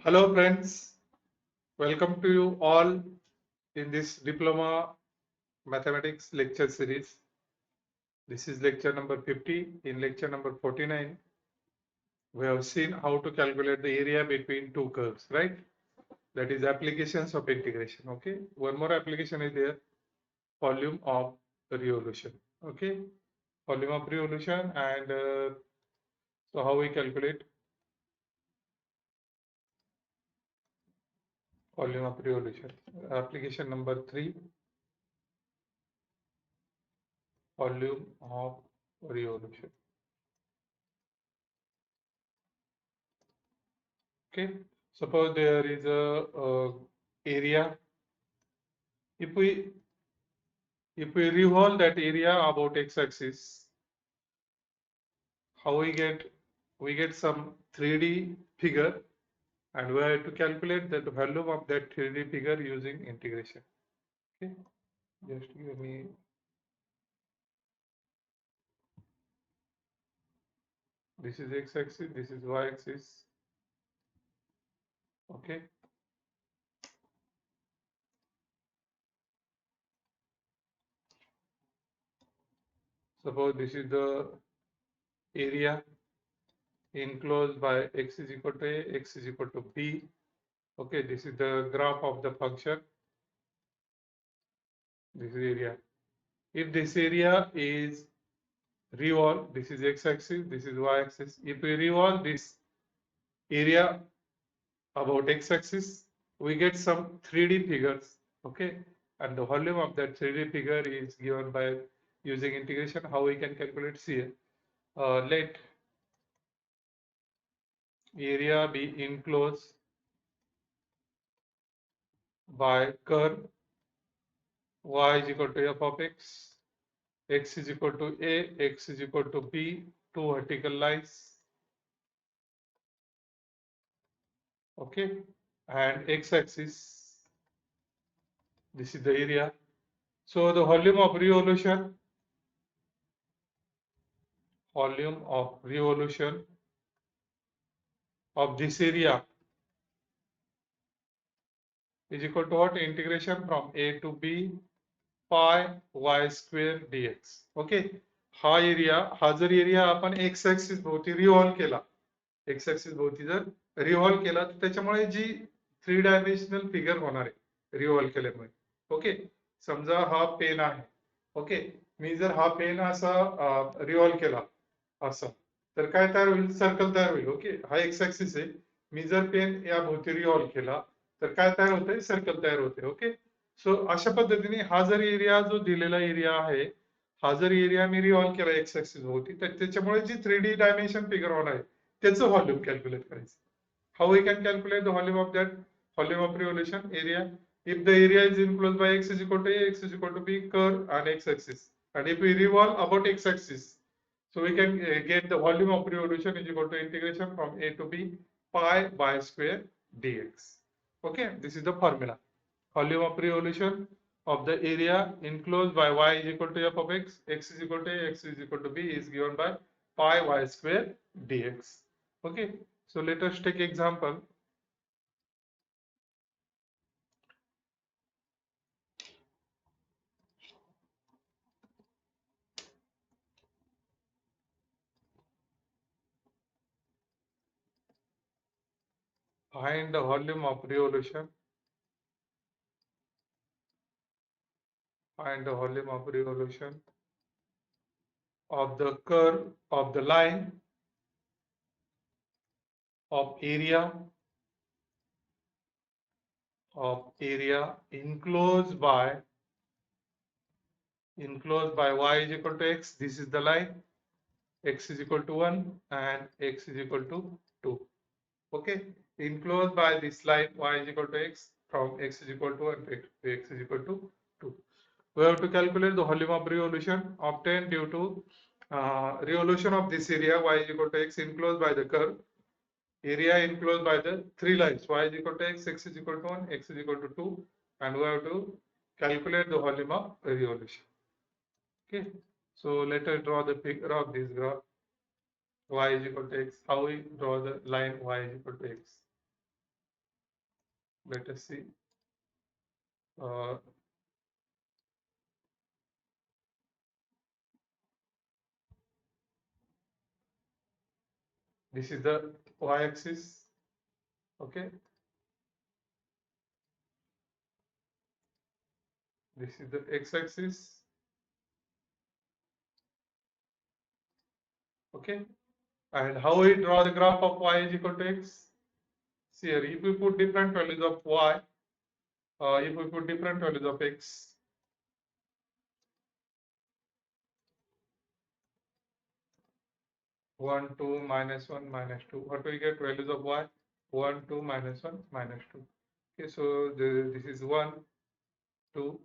Hello friends, welcome to you all in this Diploma Mathematics lecture series. This is lecture number 50. In lecture number 49, we have seen how to calculate the area between two curves, right? That is applications of integration, okay? One more application is there, volume of revolution, okay? Volume of revolution and so how we calculate volume of revolution. Application number 3, volume of revolution. Okay, suppose there is a area. If we revolve that area about x-axis, how we get some 3D figure, and we have to calculate the value of that 3D figure using integration. Okay, just give me. This is x-axis, this is y-axis. Okay. Suppose this is the area enclosed by x is equal to a, x is equal to b. Okay, this is the graph of the function. This is area. If this area is revolve, this is x-axis, this is y-axis. If we revolve this area about x-axis, we get some 3D figures, okay? And the volume of that 3D figure is given by using integration. How we can calculate here? Let area be enclosed by curve y is equal to f of x is equal to a, x is equal to b, two vertical lines. Okay, and x-axis, this is the area. So the volume of revolution of this area is equal to what? Integration from a to b pi y square dx. Okay, हा area, हा जर area आपण x axis भोवती revolve केला, x axis भोवती जर revolve केला, तर त्याच्यामुळे जी 3 डायमेन्शनल फिगर होणार आहे रिव्हॉल्व केल्यामुळे. ओके, समजा हा पेन आहे. ओके, मी जर हा पेन असा रिव्हॉल्व केला असं, तर काय तयार होईल? सर्कल तयार होईल. ओके, हा एक्स ऍक्सिस आहे. मी जर पेन या भोवती रिव्हॉल्व केला, तर काय तयार होते? सर्कल तयार होते. ओके, सो अशा पद्धतीने हा जर एरिया जो दिलेला एरिया आहे, हा जर एरिया मी रिव्हॉल्व केला एक्स ऍक्सिस भोवती, तर त्याच्यामुळे जी 3D डायमेन्शन फिगर होणार आहे त्याचं व्हॉल्यूम कॅल्क्युलेट करायचं. How we can calculate the volume of that volume of revolution area? If the area is enclosed by x is equal to a, x is equal to b, curve and x-axis, and if we revolve about x-axis, so we can get the volume of revolution is equal to integration from a to b pi y square dx. Okay, this is the formula. Volume of revolution of the area enclosed by y is equal to f of x, x is equal to a, x is equal to b is given by pi y square dx. Okay, so let us take example. Find the volume of revolution. Find the volume of revolution of the curve of the line of area enclosed by y is equal to x. This is the line. X is equal to 1 and x is equal to 2. Okay, enclosed by this line y is equal to x, from x is equal to 1 to x is equal to 2. We have to calculate the volume of revolution obtained due to revolution of this area y is equal to x enclosed by the curve area enclosed by the three lines y is equal to x, x is equal to 1, x is equal to 2, and we have to calculate the volume of revolution. Okay, so let us draw the figure of this graph. y is equal to x. How we draw the line y is equal to x? Let us see. Uh, this is the y-axis. Okay. This is the x-axis. Okay. And how we draw the graph of y is equal to x? See here, if we put different values of y, if we put different values of x, 1, 2, minus 1, minus 2. What we get values of y? 1, 2, minus 1, minus 2. Okay, so this is 1, 2,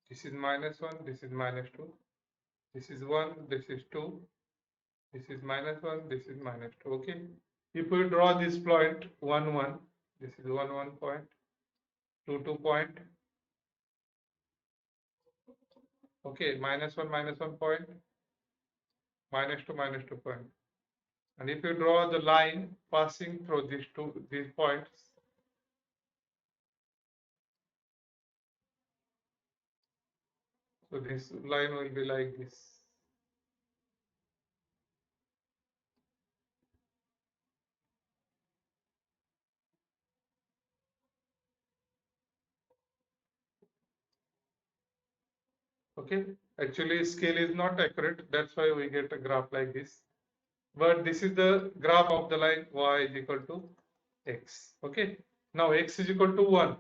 this is minus 1, this is minus 2, this is 1, this is 2, this is minus 1, this is minus 2. Okay, if we draw this point 1, 1, this is 1, 1 point, 2, 2 point, okay, minus 1 point, minus 2 point. And if you draw the line passing through these points, so this line will be like this. Okay, actually scale is not accurate. That's why we get a graph like this. But this is the graph of the line y is equal to x. Okay, now x is equal to 1.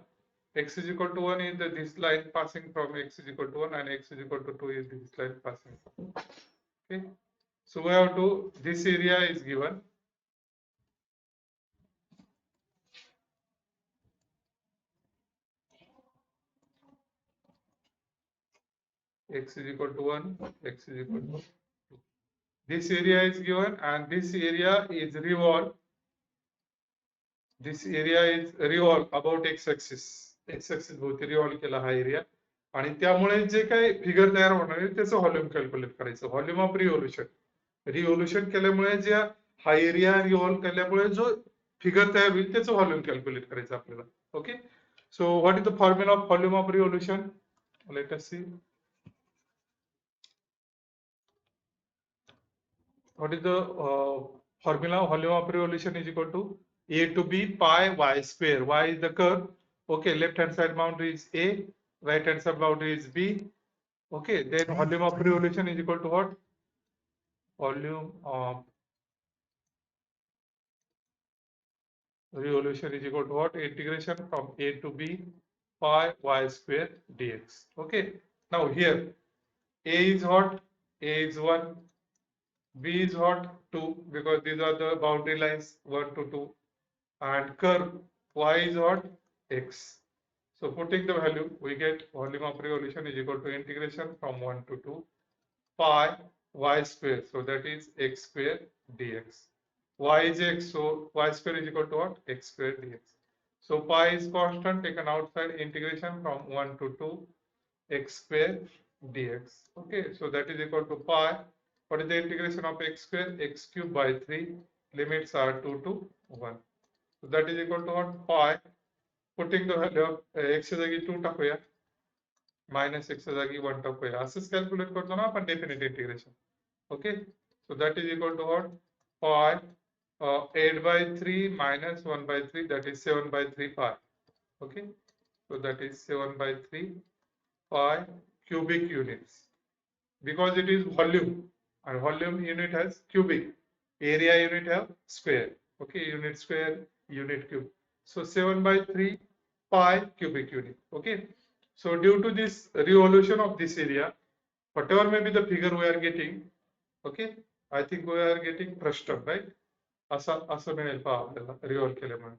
X is equal to 1 is this line passing from x is equal to 1, and x is equal to 2 is this line passing. Okay, so we have to, this area is given. X is equal to 1, x is equal to 2. This area is given, and this area is revolve. This area is revolve about x-axis. x-axis भोवती revolve केला हा area, आणि त्यामुळे जे काही figure तयार होणार आहे त्याचं व्हॉल्यूम कॅल्क्युलेट करायचं. व्हॉल्यूम ऑफ रिव्होल्यूशन केल्यामुळे जे हा एरिया रिव्हॉल्व केल्यामुळे जो फिगर तयार होईल त्याचं व्हॉल्यूम कॅल्क्युलेट करायचं आपल्याला. Okay, so what is the formula of volume of revolution? Let us see. What is the formula? Volume of revolution is equal to A to B pi y square. Y is the curve. Okay, left hand side boundary is A, right hand side boundary is B. Okay, then volume of revolution is equal to what? Volume of revolution is equal to what? Integration from A to B pi y square dx. Okay, now here A is what? A is 1. B is what? 2, because these are the boundary lines 1 to 2. And curve y is what? X. So putting the value, we get volume of revolution is equal to integration from 1 to 2 pi y square. So that is x square dx. Y is x, so y square is equal to what? X square dx. So pi is constant taken outside, integration from 1 to 2 x square dx. Okay, so that is equal to pi. What is the integration of x square? X cube by 3. Limits are 2 to 1. So that is equal to what? Pi. Putting the value of x च्या जागी 2 टाकूया, minus x च्या जागी 1 टाकूया. असंच calculate करतो ना आपण definite integration. Okay, so that is equal to what? Pi 8 by 3 minus 1 by 3, that is 7 by 3 pi. Okay, so that is 7 by 3 pi cubic units, because it is volume, and volume unit has cubic, area unit have square. Okay, unit square, unit cube. So 7 by 3 pi cubic unit. Okay, so due to this revolution of this area, whatever may be the figure we are getting, okay, I think we are getting frustum, right? असं मिळेल पहा आपल्याला revolve केल्यामुळे.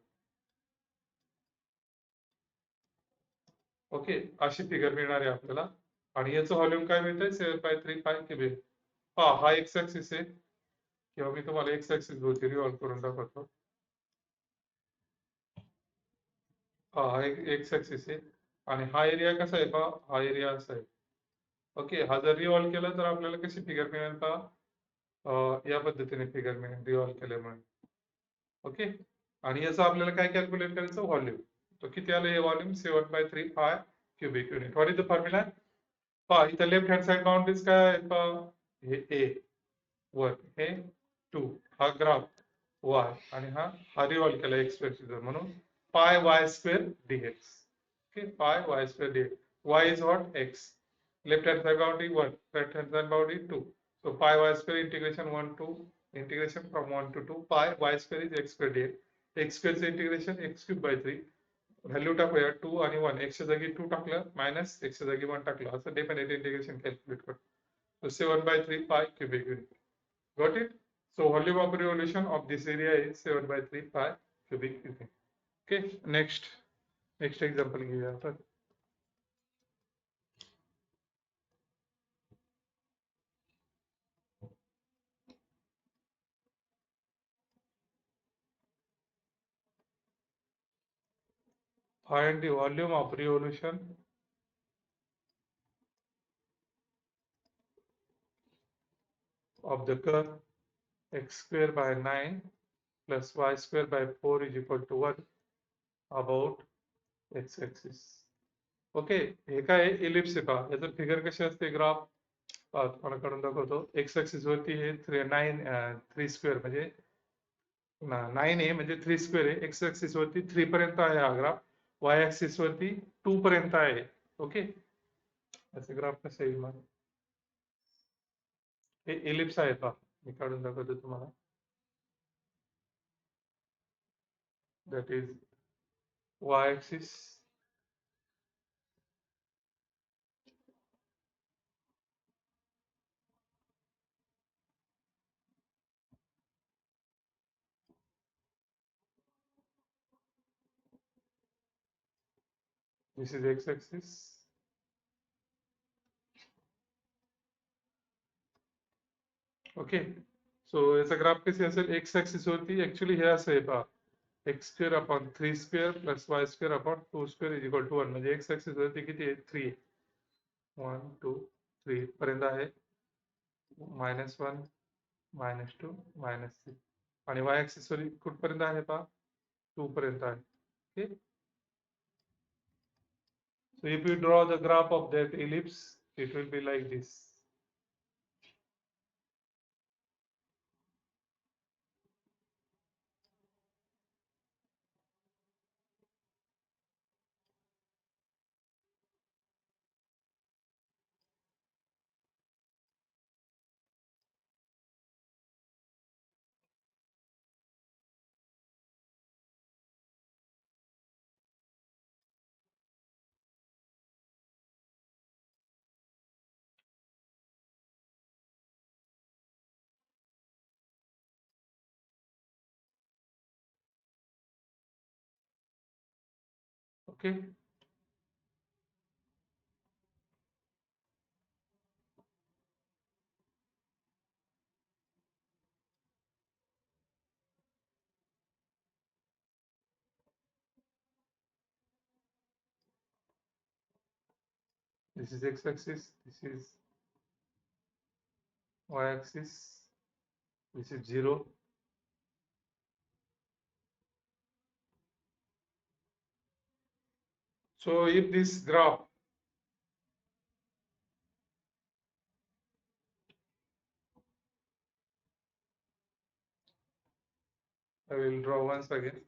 Okay, अशी figure मिळणार आहे आपल्याला, आणि याचं व्हॉल्यूम काय मिळतंय? 7 by 3 pi cubic. हा एक्स ऍक्सिस आहे, किंवा मी तुम्हाला एक्स ऍक्सिस भोवती रिव्हॉल्व करून दाखवतो. हा एक्स ऍक्सिस आहे, आणि हा एरिया कसा आहे पहा, हा एरिया असा आहे. ओके, हा जर रिव्हॉल्व केला तर आपल्याला कशी फिगर मिळेल पहा, या पद्धतीने फिगर मी रिव्हॉल्व केल्यामुळे. ओके. आणि याचं आपल्याला काय कॅल्क्युलेट करायचं, व्हॉल्यूम. तो किती आलं हे volume, 7/3 pi cubic unit. What is the formula? पहा इथं लेफ्ट हँड साइड बाउंड्रीज काय आहेत पहा, हे ए 1, हे 2, हा ग्राफ y आणि हा रिव्हॉल्व केला एक्स वर, म्हणून pi y square dx. Okay, pi y square dx. y is what? x. Left hand side boundary 1, right hand side boundary 2. So pi y square integration 1 to integration from 1 to 2 pi y square is x square dx. x square चे integration x cube by 3. Value टाकूया 2 आणि 1. x च्या जागी 2 टाकलं minus x च्या जागी 1 टाकलं, असं डेफिनेट इंटिग्रेशन कॅल्क्युलेट करतो. So 7/3 pi cubic unit. Got it? So volume of revolution of this area is 7/3 pi cubic unit. Okay, next example घेऊया आपण. Find the volume of revolution of the curve x square by 9 plus y square by 4 is equal to 1 about x axis. Okay, हे काय ellipse आहे पहा. याचं figure कशी असते, graph तुम्हाला काढून दाखवतो. एक्स ऍक्सिस वरती हे 3 स्क्वेअर म्हणजे 9 आहे, म्हणजे 3 स्क्वेअर आहे. एक्स ऍक्सिस वरती 3 पर्यंत आहे हा ग्राफ, वाय ऍक्सिस वरती 2 पर्यंत आहे. ओके, याचे ग्राफ कसे येईल मग, हे इलिप्स आहे पहा, मी काढून दाखवतो तुम्हाला. That is y axis, this is x axis. Okay, so याचा ग्राफ कसे असेल, एक्स ऍक्सिस वरती ऍक्च्युली हे असं आहे पहा, x square upon 3 square plus y square upon 2 square is equal to 1. म्हणजे एक्स ऍक्सिस वरती किती आहे, 3 आहे. 1 2 3 पर्यंत आहे, -1 -2 -3. आणि वाय ऍक्सिस वर कुठपर्यंत आहे पहा, 2 पर्यंत आहे. Okay, so if you draw the graph of that ellipse, it will be like this. Okay, this is x axis, this is y axis, this is 0. So if this graph I will draw once again.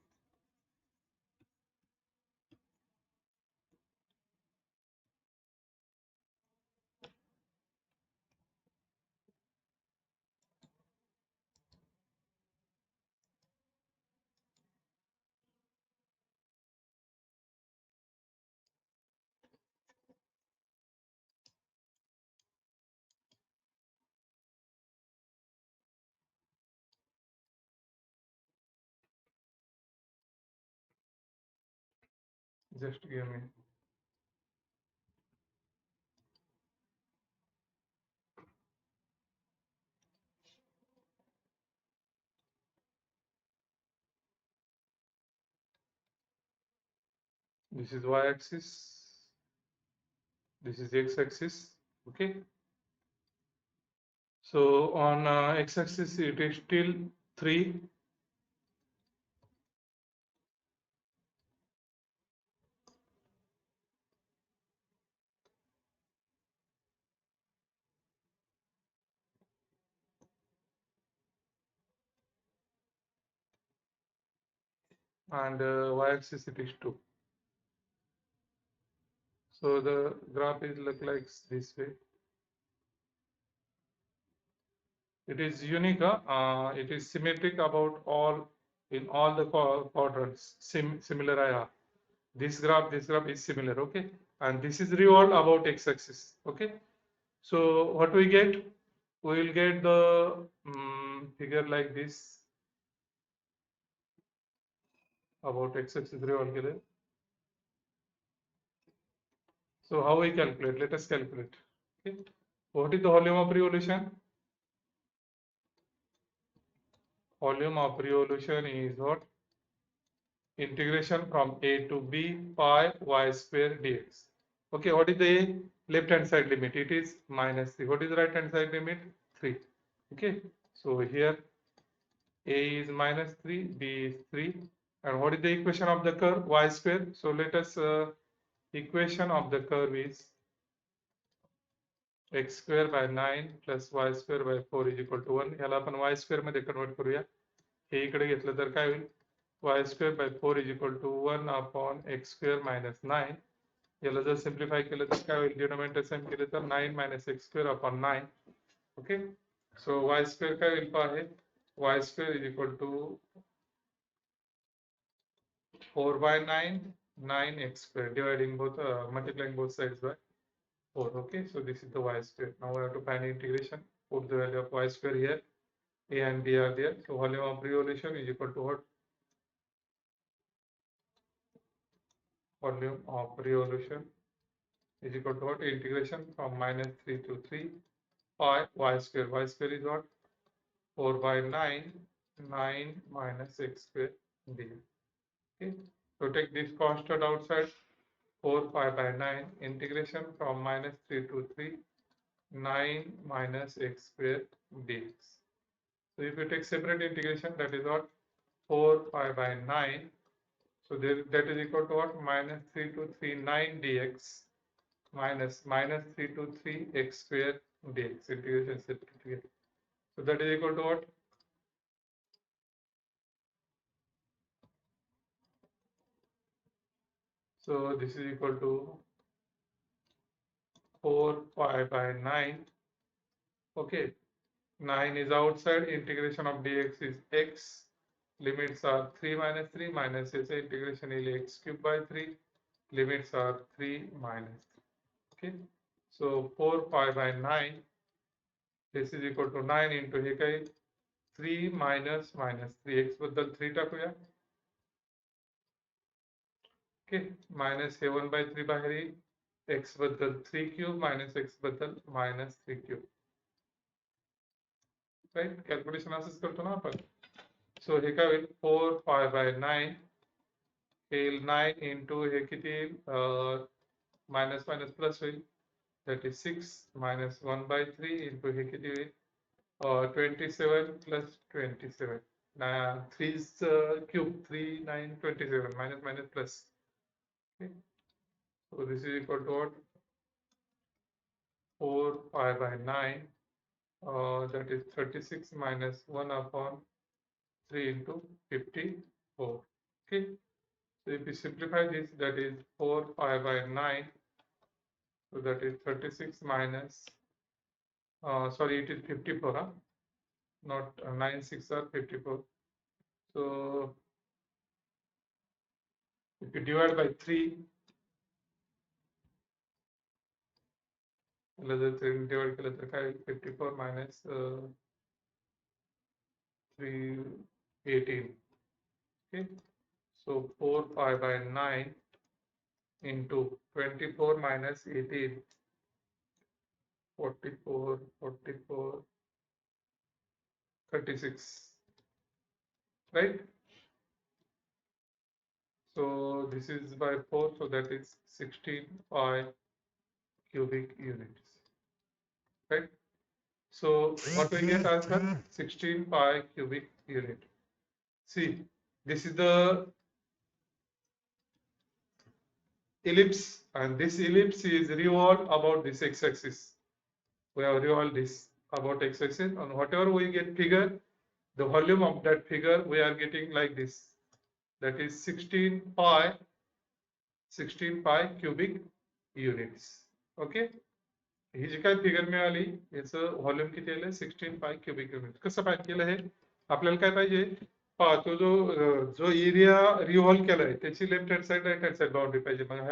Just give me. This is y axis, this is x axis. Okay, So on x-axis it is still 3. And y-axis it is 2. So the graph is look like this way. It is unique. It is symmetric about all in all the quadrants. Similar I are. This graph is similar. Okay, and this is revolved about x-axis. Okay, so what we get? We will get the figure like this about x-axis revolved. So how we calculate? Let us calculate. Okay, what is the volume of revolution? Volume of revolution is what? Integration from a to b pi y square dx. Okay, what is the left hand side limit? It is -3. What is the right hand side limit? 3. Okay, so here a is -3, b is 3. And what is the equation of the curve? Y square. So let us equation of the curve is x square by 9 plus y square by 4 is equal to 1. याला आपण y square मध्ये convert करूया. हे इकडे घेतलं तर काय होईल? Y square by 4 is equal to 1 upon x square minus 9. याला जर सिम्प्लिफाय केलं तर काय होईल? डिनोमिनेटर सेम केलं तर 9 minus x square upon 9. Okay, so y square काय होईल पहा हे? Y square is equal to 4 by 9, 9x square dividing both, multiplying both sides by 4. Okay, so this is the y square. Now we have to find integration. Put the value of y square here. A and b are there. So volume of revolution is equal to what? Volume of revolution is equal to what? Integration from -3 to 3 pi y square. Y square is what? 4 by 9, 9 minus x square dx. Okay, so take this constant outside. 4 pi by 9 integration from -3 to 3, 9 minus x square dx. So if you take separate integration, that is what? 4 pi by 9. So that is equal to what? -3 to 3, 9 dx minus -3 to 3 x square dx. Integration separate. So that is equal to what? So this is equal to 4 pi by 9. Okay, 9 is outside. Integration of dx is x. Limits are 3 minus 3 minus s. Integration is x cube by 3. Limits are 3 minus 3. Okay, so 4 pi by 9. This is equal to 9 into हे काय 3 minus 3 x बद्दल 3 टाकूया. Okay, minus hey 1 by 3 बाहेर येईल. x बद्दल 3 cube minus x बद्दल minus 3 cube. Right, calculation असंच करतो ना आपण. So हे काय होईल 4 pi by 9 येईल 9 into हे किती येईल minus minus plus होईल. That is 6 minus 1 by 3 into हे किती होईल 27 plus 27. 3 is cube, 3, 9, 27, minus minus plus. Okay. So this is equal to what? 4 pi by 9. That is 36 minus 1 upon 3 into 54. Okay. So if we simplify this, that is 4 pi by 9. So that is 36 minus, sorry, it is 54, huh? Not 9, 6 are 54. So if you divide by 3, divide केलं तर काय 54 minus 3, 18. Okay, so 4 pi by 9 into 24 minus 18, 44, 44, 36, right? So this is by 4, so that is 16 pi cubic units, right? So what we get answer? 16 pi cubic unit. See, this is the ellipse, and this ellipse is revolved about this x-axis. We have revolved this about x-axis, and whatever we get figure, the volume of that figure we are getting like this. That is 16 pi cubic units. Okay. ही जी काय figure मिळाली याचं volume किती आलं 16 पाय cubic unit. कसं find केलं हे आपल्याला काय पाहिजे पहा तो जो एरिया रिव्हॉल्व केलाय त्याची left hand side right hand side boundary पाहिजे. मग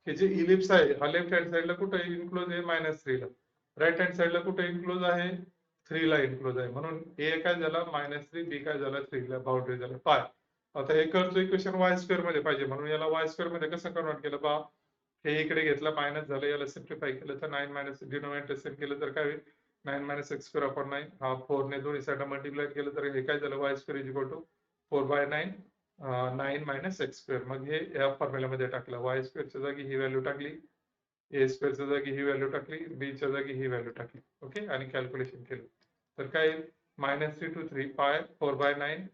हे जे इलिप्स आहे हा लेफ्ट हँड साइडला कुठे इन्क्लोज आहे -3 ला, राईट हँड साइडला कुठे इन्क्लोज आहे 3 ला इन्क्लोज आहे. म्हणून ए काय झाला -3, बी काय झाला 3 ला बाउंड्री झाला पाय. आता हे कर्वचं इक्वेशन वाय स्क्वेअर मध्ये पाहिजे म्हणून याला वाय स्क्वेअर मध्ये कसं कन्वर्ट केलं पहा. हे इकडे घेतलं मायनस झालं याला सिम्प्लिफाय केलं तर 9 मायनस डिनोमिनेटर सेम केलं तर काय होईल 9 मायनस एक्स स्क्वेअर अपॉन 9 हा 4 ने दोन्ही साईडला मल्टिप्लाय केलं तर हे काय झालं y square is equal to 4/9 9 minus x square. मग हे या फॉर्म्युल्यामध्ये टाकलं वाय स्क्वेअरच्या जागी ही व्हॅल्यू टाकली, ए स्क्वेअरच्या जागी ही व्हॅल्यू टाकली, बी च्या जागी ही व्हॅल्यू टाकली. ओके आणि कॅल्क्युलेशन केलं तर काय -3 to 3 pi 4/9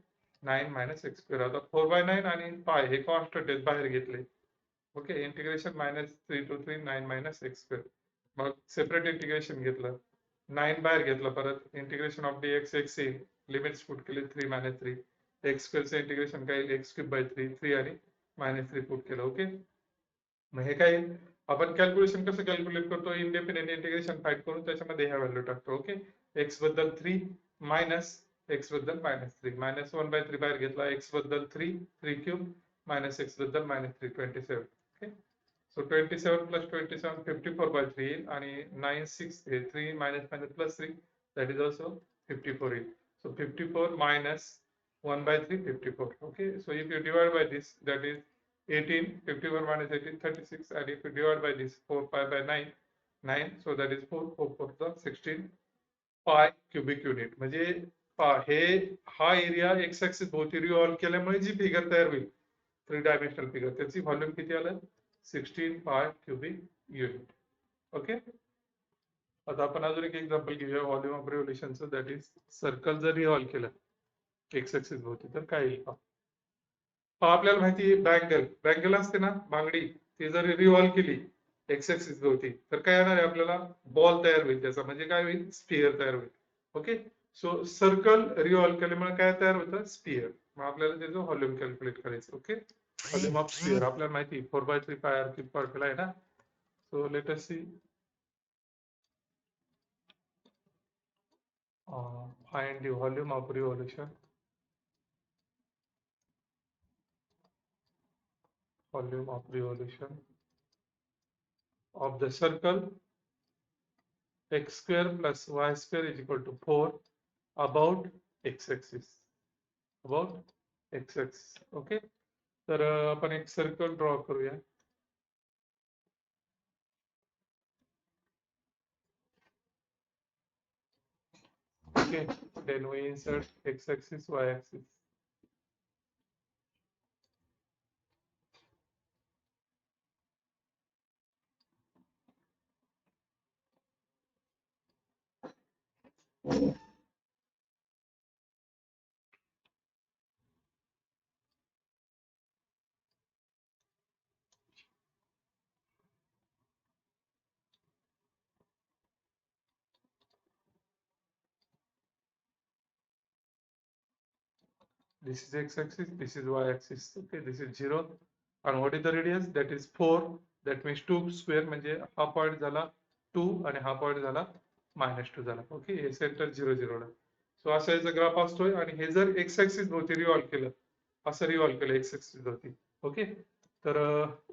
9 minus x square. आता 4/9 आणि पाय हे कॉन्स्टंट आहेत बाहेर घेतले. Okay integration -3 to 3 9 minus x square. Mug separate integration घेतलं 9 बाहेर घेतलं परत इंटिग्रेशन ऑफ dx x येईल लिमिट्स पुट केले 3 - 3 एक्स स्क्वेअरचं इंटिग्रेशन काय येईल x³ 3 आणि -3 पुट केलं. ओके मग हे काय आपण कॅल्क्युलेशन कसं कॅल्क्युलेट करतो इंडिपेंडेंट इंटिग्रेशन फाईंड करून त्याच्यामध्ये ह्या व्हॅल्यू टाकतो. ओके x बद्दल 3 मायनस x बद्दल -3 -1/3 बाहेर घेतला x बद्दल 3 3³ -x बद्दल -3 27. So 27 plus 27 54/3 and 9 6 3 minus plus 3 that is also 54 in. So 54 minus 1/3 54. Okay, so if you divide by this that is 18 54 minus 18 36 and if you divide by this 4 pi by 9 9 so that is 4 4 4 the 16 pi cubic unit. म्हणजे हे हा area x axis भोवती revolve केल्यामुळे जी figure तयार होईल 3 dimensional figure त्याची volume किती आलं 16 pi cubic unit. Okay आता आपण अजून एक एक्झाम्पल घेऊया व्हॉल्यूम ऑफ रिव्होल्यूशनचं. दॅट इज सर्कल जर रिव्हॉल्व केलं एक्स ऍक्सिस भोवती तर काय येईल पहा. आपल्याला माहिती आहे बँगल असते ना बांगडी ती जर रिव्हॉल्व केली एक्स ऍक्सिस भोवती तर काय येणार आहे आपल्याला बॉल तयार होईल त्याचा म्हणजे काय होईल स्फिअर तयार होईल. ओके सो सर्कल रिव्हॉल्व केल्यामुळे काय तयार होतं स्फिअर. मग आपल्याला त्याचं व्हॉल्यूम कॅल्क्युलेट करायचं. ओके व्हॉल्यूम ऑफ स्फिअर आपल्याला माहिती 4/3 pi r³ फॉर्म्युला आहे ना. So let us see find the volume of revolution of the circle x² plus y² is equal to 4 about x-axis. Okay तर आपण एक सर्कल ड्रॉ करूया. Okay, then we insert x-axis, y-axis. This is x-axis, this is y-axis. Okay, this is 0. And what is the radius? That is 4. That means 2 square म्हणजे हा point झाला 2 आणि हा point झाला -2 झाला. ओके हे सेंटर 0 0 ला. सो असा याचा ग्राफ असतोय आणि हे जर एक्स ऍक्सिस भोवती रिव्हॉल्व केलं असं रिव्हॉल्व केलं एक्स ऍक्सिस भोवती. ओके तर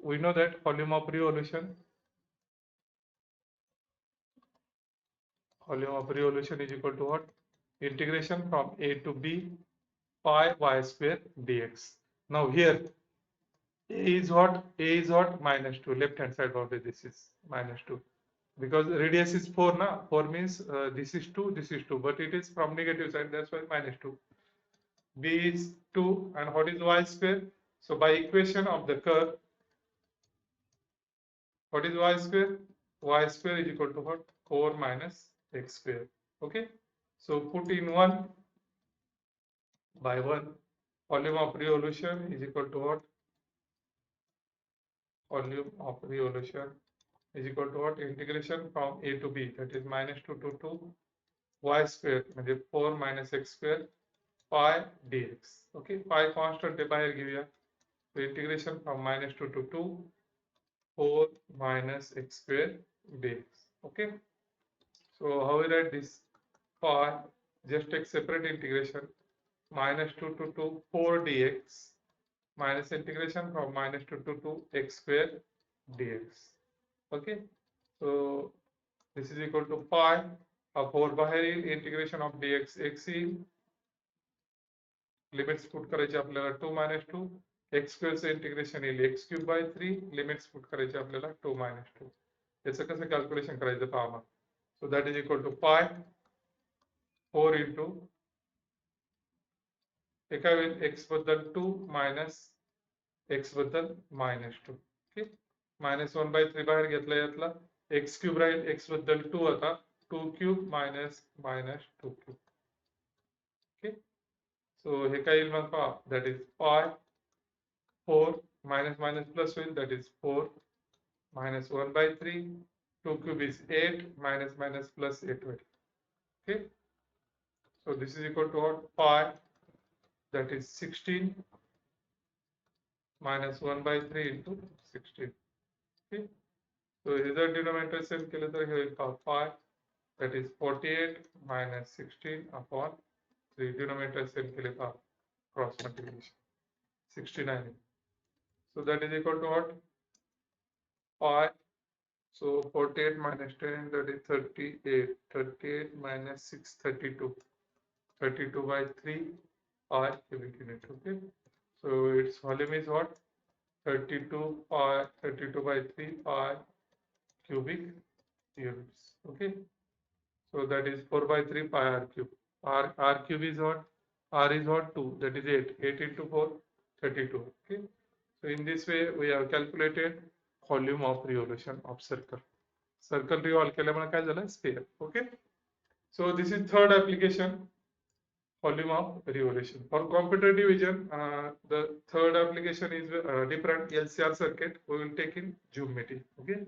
we know that volume of revolution is equal to what? Integration from a to b pi y² dx. Now here a is what? A is what? -2. Left hand side boundary this is -2 because radius is 4 na. 4 means this is 2, this is 2, but it is from negative side, that's why -2. B is 2 and what is y²? So by equation of the curve, what is y²? Y² is equal to what? 4 minus x². Okay, so put in 1 by 1, volume of revolution is equal to what? Volume of revolution is equal to what? Integration from a to b, that is -2 to 2 y square म्हणजे 4 minus x square pi dx. Okay, pi constant बाहेर घेऊया. So integration from -2 to 2 4 minus x square dx. Okay, so how we write this? Pi, just take separate integration, -2 to 2 4 dx minus integration from -2 to 2 x square dx. Okay, so this is equal to pi of 4 बाहेर येईल, integration of dx x येईल, limits put करायचे आपल्याला 2 minus 2 x square चे integration येईल x cube by 3, limits put करायचे आपल्याला 2 minus 2. याचं कसं कॅल्क्युलेशन करायचं पहा मग. So that is equal to pi 4 into एका वेळी x बद्दल 2 minus x बद्दल -2. ओके, -1/3 बाहेर घेतला यातला, x क्यूब राहील, x बद्दल 2 आता 2 क्यूब minus -2 क्यूब. ओके, सो हे काय येईल मग पहा, that is pi 4 minus minus plus होईल, that is 4 minus 1/3, 2 cube is 8 minus minus plus 8 होईल. Okay, so this is equal to what? Pi, that is 16 minus 1/3 into 16. Okay, so here the denominator same केलं तर हे होईल pi, that is 48 minus 16 upon 3. denominator same केले पहा, cross multiplication 69. So that is equal to what? Pi. So 48 minus 10, that is 38. 38 minus 6, 32. 32 by 3 pi cubic unit. Okay, so its volume is what? 32 by 3 pi cubic units. Okay, so that is 4 by 3 pi r cube. R cube is what? R is what? 2, that is 8. 8 into 4, 32. Okay, so in this way we have calculated volume of revolution of circle. Circle revolve केल्यामुळे काय झालं? Sphere. Okay, so this is third application, volume of revolution. For computer division, the third application is different LCR circuit. We will take in geometry. Okay,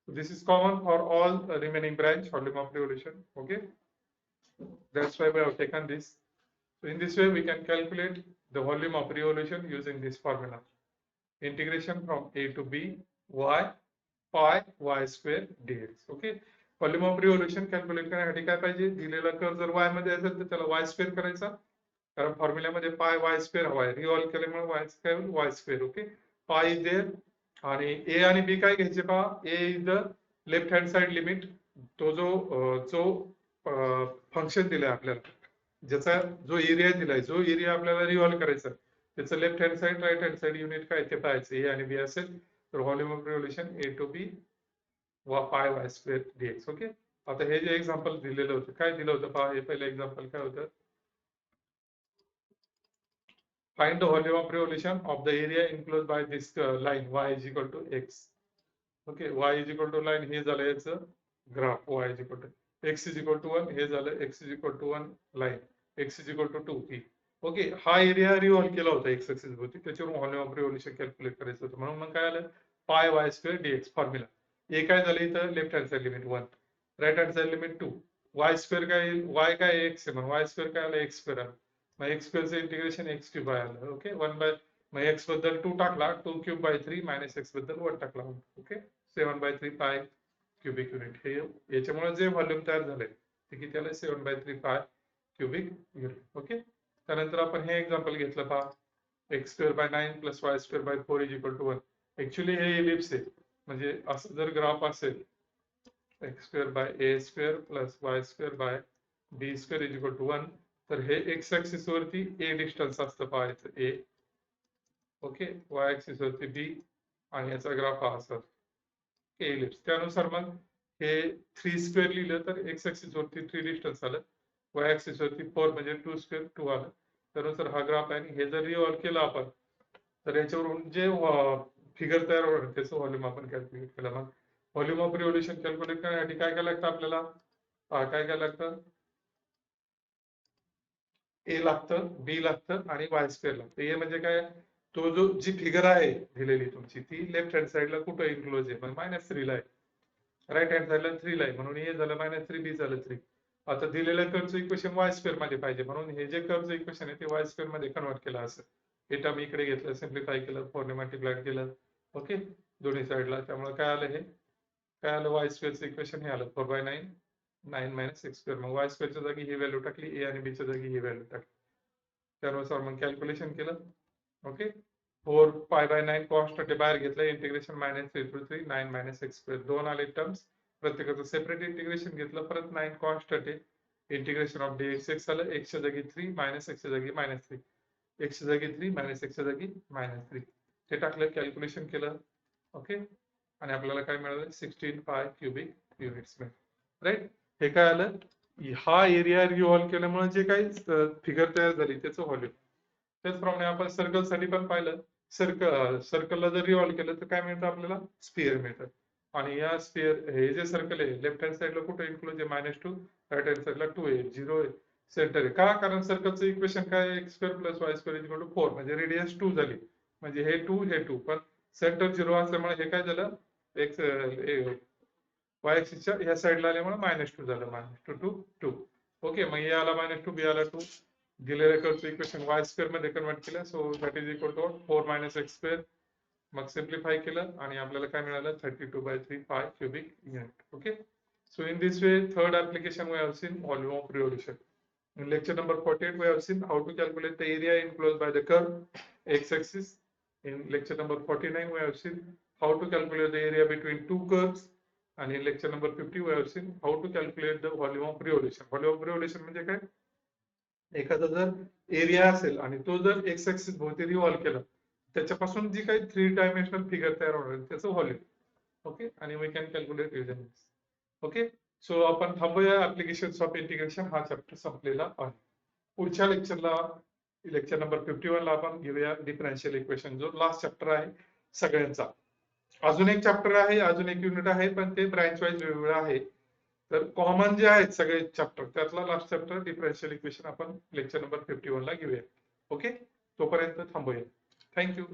so this is common for all remaining branch, volume of revolution. Okay, that's why we have taken this. So in this way we can calculate the volume of revolution using this formula. Integration from a to b y pi y square dx. Okay, volume of revolution calculate करण्यासाठी काय पाहिजे, दिलेला curve जर y मध्ये असेल तर त्याला y square करायचा, कारण फॉर्म्युल्यामध्ये पाय y स्क्वेअर हवा आहे, रिव्हॉल्व केल्यामुळे y काय होईल, y square. Okay, pi is there आणि a आणि b काय घ्यायचे पहा, a is the left hand side limit, तो जो फंक्शन दिलाय आपल्याला, ज्याचा जो एरिया दिलाय, जो एरिया आपल्याला रिव्हॉल्व करायचा, त्याचं left hand side right hand side unit काय ते पाहायचं, a आणि b असेल तर volume of revolution a to b pi y square dx. Okay, आता हे जे एक्झाम्पल दिलेलं होतं, काय दिलं होतं पहा, हे पहिलं एक्झाम्पल काय होतं, find the volume of revolution of the area enclose by this line y is equal to x. Okay, y is equal to line, हे झालं याचं graph, y is equal to x is equal to 1, हे झालं x is equal to 1 line, x is equal to 2 ही. Okay, हा area revolve केला होता x axis भोवती, त्याच्यावरून व्हॉल्यूम ऑफ रिव्होल्यूशन कॅल्क्युलेट करायचं होतं, म्हणून मग काय आलं, pi y square dx formula. ए काय झालं इथं, left hand side limit 1, right hand side limit 2, y square काय येईल, y काय x आहे, मग y स्क्वेअर काय आलं, x स्क्वेअर आलं, मग x स्क्वेअरचं इंटिग्रेशन x क्यूब आलं. ओके, 1 बाय, मग x बद्दल 2 टाकला, 2 क्यूब बाय 3 मायनस x बद्दल 1 टाकला. ओके, 7/3 पाय क्यूबिक युनिट, हे याच्यामुळे जे व्हॉल्यूम तयार झालंय ते किती आलं, 7/3 पाय क्यूबिक युनिट. ओके, त्यानंतर आपण हे एक्झाम्पल घेतलं पहा, x square by 9 plus y square by 4 is equal to 1. Actually हे इलिप्स आहे, म्हणजे असं जर ग्राफ असेल, x square by a square plus y square by b square is equal to 1, तर हे x ऍक्सिस वरती a डिस्टन्स असतं पाहायचं a. ओके, y ऍक्सिस वरती b आणि याचा ग्राफ हा असं इलिप्स. त्यानुसार मग हे 3 स्क्वेअर लिहिलं तर x ऍक्सिस वरती 3 डिस्टन्स आलं, y ऍक्सिस वरती 4 म्हणजे 2 स्क्वेअर 2 आलं. त्यानुसार हा ग्राफ आहे, हे जर रिव्हॉल्व केला आपण तर याच्यावरून जे फिगर तयार होणार त्याचं व्हॉल्यूम आपण कॅल्क्युलेट केलं. मग व्हॉल्यूम ऑफ रिव्होल्यूशन कॅल्क्युलेट करण्यासाठी काय काय लागतं आपल्याला, काय काय लागतं, ए लागतं, बी लागतं आणि वाय स्क्वेअर लागतं. ए म्हणजे काय, तो जो जी फिगर आहे दिलेली तुमची ती लेफ्ट हँड साइडला कुठं इन्क्लोज आहे, -3 ला आहे. राईट हँड साइडला 3 ला आहे, म्हणून ए झालं -3, बी झालं 3. आता दिलेल्या कर्वचं इक्वेशन वाय स्क्वेअर मध्ये पाहिजे, म्हणून हे जे कर्वचं इक्वेशन आहे ते वाय स्क्वेअर मध्ये कन्वर्ट केलं असं. हे टर्म इकडे घेतलं, सिम्प्लिफाय केलं, 4 ने मल्टिप्लाय केलं. ओके, दोन्ही साइडला. त्यामुळे काय आलं, हे काय आलं, वाय स्क्वेअरचं इक्वेशन हे आलं 4/9 9 - x स्क्वेअर. मग वाय स्क्वेअरच्या जागी ही व्हॅल्यू टाकली, ए आणि बी च्या जागी ही व्हॅल्यू टाकली. त्यानुसार मग कॅल्क्युलेशन केलं. ओके, 4π/9 कॉन्स्टंट बाहेर घेतलं, इंटिग्रेशन -3 to 3 9 - x स्क्वेअर. दोन आले टर्म्स, प्रत्येकाचं सेपरेट इंटिग्रेशन घेतलं. परत 9 कॉन्स्टंट आहे, इंटिग्रेशन ऑफ dx x आलं, x च्या जागी 3 - x च्या जागी -3, x च्या जागी 3 - x च्या जागी -3. ते टाकलं, कॅल्क्युलेशन केलं. ओके, आणि आपल्याला काय मिळालं, 16 पाय क्युबिक युनिट्स मिळाले. राईट, हे काय आलं, हा एरिया रिव्हॉल्व केल्यामुळे जे काही फिगर तयार झाली त्याचं व्हॉल्यूम. त्याचप्रमाणे आपण सर्कल साठी पण पाहिलं, सर्कलला जर रिव्हॉल्व केलं तर काय मिळतं आपल्याला, स्पिअर मिळतं. आणि या स्पिअर, हे जे सर्कल आहे लेफ्ट हँड साइडला कुठे इन्क्लोज आहे, -2, राईट हँड साइडला 2 आहे, 0 आहे, सेंटर आहे. का, कारण सर्कलचं इक्वेशन काय, x square plus y square equal to 4, म्हणजे रेडियस 2 झाली, म्हणजे हे 2 हे 2, पण सेंटर 0 असल्यामुळे हे काय झालं, x वाय ऍक्सिसच्या ह्या साइडला आल्यामुळे -2 झालं, -2 to 2. ओके, मग हे आला -2, बी आला 2. दिलेल्या कर्वचं इक्वेशन वाय स्क्वेअर मध्ये कन्वर्ट केलं, so that is equal to 4 - x square. मग सिम्प्लिफाय केलं आणि आपल्याला काय मिळालं, 32/3 pi cubic unit. Okay, so in this way, third application we have seen volume of revolution. In lecture number 48 we have seen how to calculate the area enclosed by the curve x-axis. In lecture number 49 we have seen how to calculate the area between two curves, and in lecture number 50 we have seen how to calculate the volume of revolution. Volume of revolution म्हणजे काय, एखादा जर area असेल आणि तो जर x axis भोवती revolve केला, त्याच्यापासून जी काही 3 डायमेन्शनल फिगर तयार होणार त्याचं व्हॉल्यूम. ओके, आणि we can calculate using this. Okay, so आपण थांबूया, ऍप्लिकेशन्स ऑफ इंटिग्रेशन हा चॅप्टर संपलेला आहे. पुढच्या लेक्चरला, लेक्चर नंबर 51 ला आपण घेऊया डिफरन्शियल इक्वेशन, जो लास्ट चॅप्टर आहे सगळ्यांचा. अजून एक चॅप्टर आहे, अजून एक युनिट आहे, पण ते ब्रँच वाईज वेगवेगळं आहे. तर कॉमन जे आहेत सगळे चॅप्टर, त्यातला लास्ट चॅप्टर डिफरन्शियल इक्वेशन आपण लेक्चर नंबर 51 ला घेऊया. ओके, तोपर्यंत थांबूया. थँक्यू.